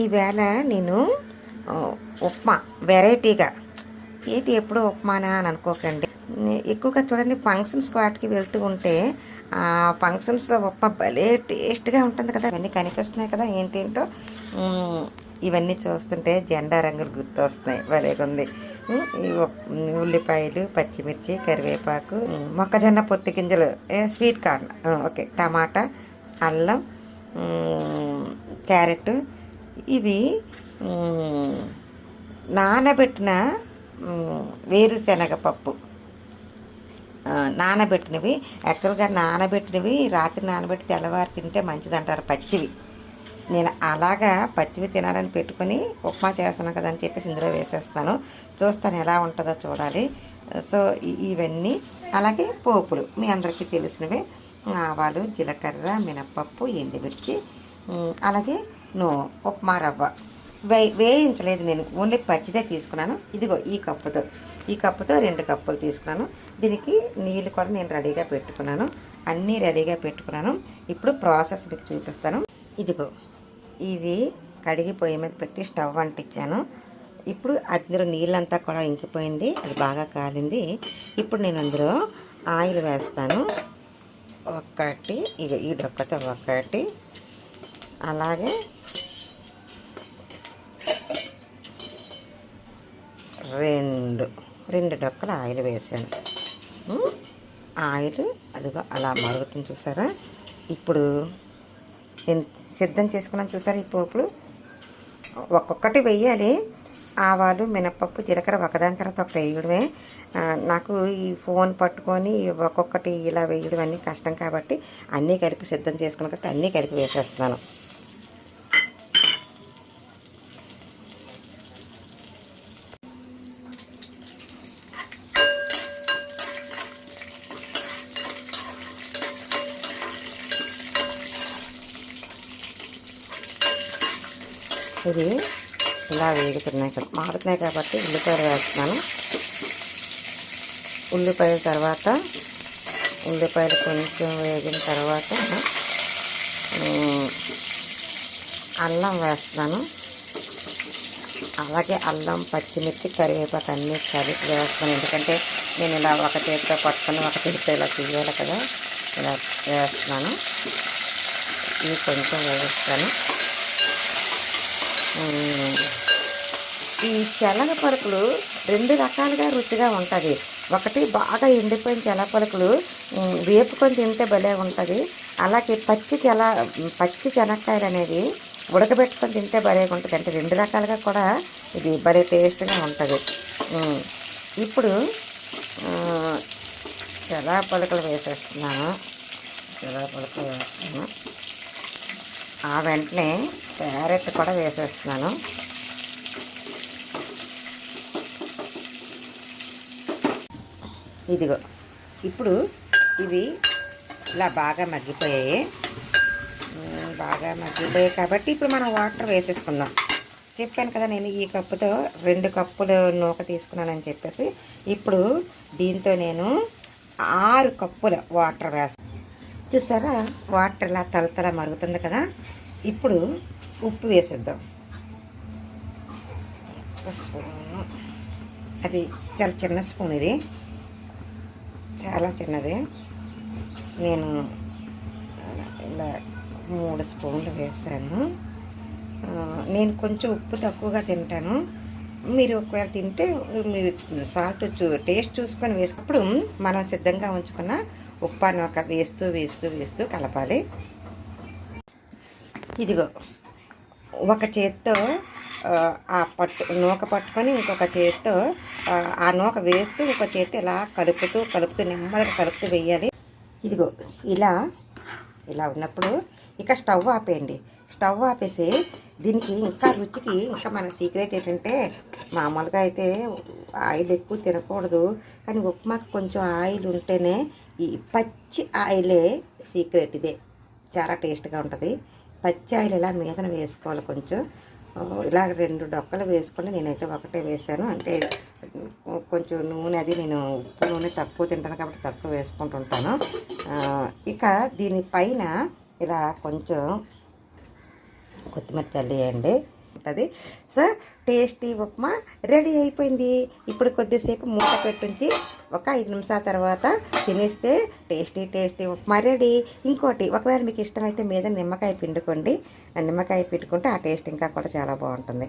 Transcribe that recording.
ఈవేళ నేను ఆ, ఉప్మా వెరైటీగా ఏంటి ఎప్పుడూ ఉప్మానా అని అనుకోకండి. ఎక్కువగా చూడండి ఫంక్షన్స్ వాటికి వెళ్తూ ఉంటే ఆ ఫంక్షన్స్లో ఉప్మా భలే టేస్ట్గా ఉంటుంది కదా. ఇవన్నీ కనిపిస్తున్నాయి కదా ఏంటేంటో. ఉమ్, ఇవన్నీ చూస్తుంటే జెండా రంగులు గుర్తొస్తున్నాయి. భలేగా ఉంది. ఉల్లిపాయలు, పచ్చిమిర్చి, కరివేపాకు, మొక్కజొన్న పొత్తి గింజలు, స్వీట్ కార్న్, ఓకే, టమాటా, అల్లం, క్యారెట్, ఇవి మ్, నానబెట్టిన వేరుశనగ పప్పు. నానబెట్టినవి యాక్చువల్గా నానబెట్టినవి రాత్రి నానబెట్టి తెల్లవారు తింటే మంచిదంటారు పచ్చివి. నేను అలాగా పచ్చివి తినాలని పెట్టుకొని ఉప్మా చేస్తున్నాను కదా అని చెప్పేసి ఇందులో వేసేస్తాను. చూస్తాను ఎలా ఉంటుందో చూడాలి. సో ఇవన్నీ అలాగే పోపులు మీ అందరికీ తెలిసినవే. ఆవాలు, జీలకర్ర, మినప్పప్పు, ఎండుమిర్చి, అలాగే ఉప్మా రవ్వ వేయించలేదు నేను, ఓన్లీ పచ్చిదే తీసుకున్నాను. ఇదిగో ఈ కప్పుతో 2 కప్పులు తీసుకున్నాను. దీనికి నీళ్ళు కూడా నేను రెడీగా పెట్టుకున్నాను. అన్నీ రెడీగా పెట్టుకున్నాను. ఇప్పుడు ప్రాసెస్ మీకు చూపిస్తాను. ఇదిగో ఇది కడిగి పొయ్యి మీద పెట్టి స్టవ్ అంటించాను. ఇప్పుడు అందులో నీళ్ళంతా కూడా ఇంకిపోయింది, అది బాగా కాలింది. ఇప్పుడు నేను అందులో ఆయిల్ వేస్తాను. ఒకటి ఇది ఈ డొక్కతో ఒకటి, అలాగే రెండు డొక్కలు ఆయిల్ వేసాను. ఆయిల్ అదిగో అలా మరుగుతుంది చూసారా. ఇప్పుడు నేను సిద్ధం చేసుకున్నాను చూసారా. ఈ పోపులు ఒక్కొక్కటి వెయ్యాలి. ఆవాలు, మినపప్పు, జీలకర్ర ఒకదాని తర్వాత ఒకటి వేయడమే. నాకు ఈ ఫోన్ పట్టుకొని ఒక్కొక్కటి ఇలా వేయడం అన్నీ కష్టం కాబట్టి అన్నీ కలిపి సిద్ధం చేసుకున్న కాబట్టి అన్నీ కలిపి వేసేస్తున్నాను. ఇది ఇలా మారుతున్నాయి కాబట్టి ఉల్లిపాయలు వేస్తున్నాను. ఉల్లిపాయలు కొంచెం వేగిన తర్వాత అల్లం వేస్తున్నాను. అలాగే అల్లం, పచ్చిమిర్చి, కరివేపాకు అన్నీ కలిపి వేస్తాను. ఎందుకంటే నేను ఇలా ఒక చేతితో పట్టుకొని ఒక చేతితో ఇలా తీయాలి కదా, ఇలా వేస్తున్నాను. ఇవి కొంచెం వేస్తాను. ఈ శనగ పలుకులు 2 రకాలుగా రుచిగా ఉంటుంది. ఒకటి బాగా ఎండిపోయిన శనగ పలుకులు వేపుకొని తింటే భలే ఉంటుంది. అలాగే పచ్చి శనక్కాయలు అనేవి ఉడకబెట్టుకొని తింటే భలే ఉంటుంది. అంటే 2 రకాలుగా కూడా ఇది భలే టేస్ట్గా ఉంటుంది. ఇప్పుడు శనగ పలుకులు వేసేస్తున్నాను. ఆ వెంటనే క్యారెట్ కూడా వేసేస్తున్నాను. ఇదిగో ఇప్పుడు ఇవి ఇలా బాగా మగ్గిపోయాయి కాబట్టి ఇప్పుడు మనం వాటర్ వేసేసుకుందాం. చెప్పాను కదా నేను ఈ కప్పుతో 2 కప్పులు నూక తీసుకున్నానని చెప్పేసి. ఇప్పుడు దీంతో నేను 6 కప్పుల వాటర్ వేస్తాను. చూసారా వాటర్ ఇలా తలతల మరుగుతుంది కదా. ఇప్పుడు ఉప్పు వేసేద్దాం. స్పూను, అది చాలా చిన్న స్పూన్, ఇది చాలా చిన్నది. నేను ఇలా 3 స్పూన్లు వేసాను. నేను కొంచెం ఉప్పు తక్కువగా తింటాను. మీరు ఒకవేళ తింటే మీరు సాల్ట్ టేస్ట్ చూసుకొని వేసుకున్నప్పుడు మనం సిద్ధంగా ఉంచుకున్న ఉప్పాన్ని ఒక వేస్తూ కలపాలి. ఇదిగో ఒక చేత్తో ఆ నూక పట్టుకొని ఇంకొక చేత్తో ఆ నూక వేస్తూ ఇంకొక చేత్తో ఇలా కలుపుతూ నెమ్మదిగా కలుపుతూ వేయాలి. ఇదిగో ఇలా ఉన్నప్పుడు ఇక స్టవ్ ఆపేయండి. స్టవ్ ఆపేసి దీనికి ఇంకా రుచికి ఇంకా మన సీక్రెట్ ఏంటంటే, మామూలుగా అయితే ఆయిల్ ఎక్కువ తినకూడదు, కానీ ఉప్మాకు కొంచెం ఆయిల్ ఉంటేనే, ఈ పచ్చి ఆయిలే సీక్రెట్. ఇదే చాలా టేస్ట్గా ఉంటుంది. పచ్చి ఆయిల్ ఇలా మీదన వేసుకోవాలి. కొంచెం ఇలా 2 డొక్కలు వేసుకొని నేనైతే ఒకటే వేసాను. అంటే కొంచెం నూనె అది నేను ఉప్పు నూనె తక్కువ తింటాను కాబట్టి తక్కువ వేసుకుంటుంటాను. ఇక దీనిపైన ఇలా కొంచెం కొత్తిమీర చల్లేయండి. ఉంటుంది. సో టేస్టీ ఉప్మా రెడీ అయిపోయింది. ఇప్పుడు కొద్దిసేపు మూత పెట్టుంచి ఒక 5 నిమిషాల తర్వాత తినేస్తే టేస్టీ ఉప్మా రెడీ. ఇంకోటి, ఒకవేళ మీకు ఇష్టమైతే మీద నిమ్మకాయ పిండుకోండి. నిమ్మకాయ పిండుకుంటే ఆ టేస్ట్ ఇంకా కూడా చాలా బాగుంటుంది.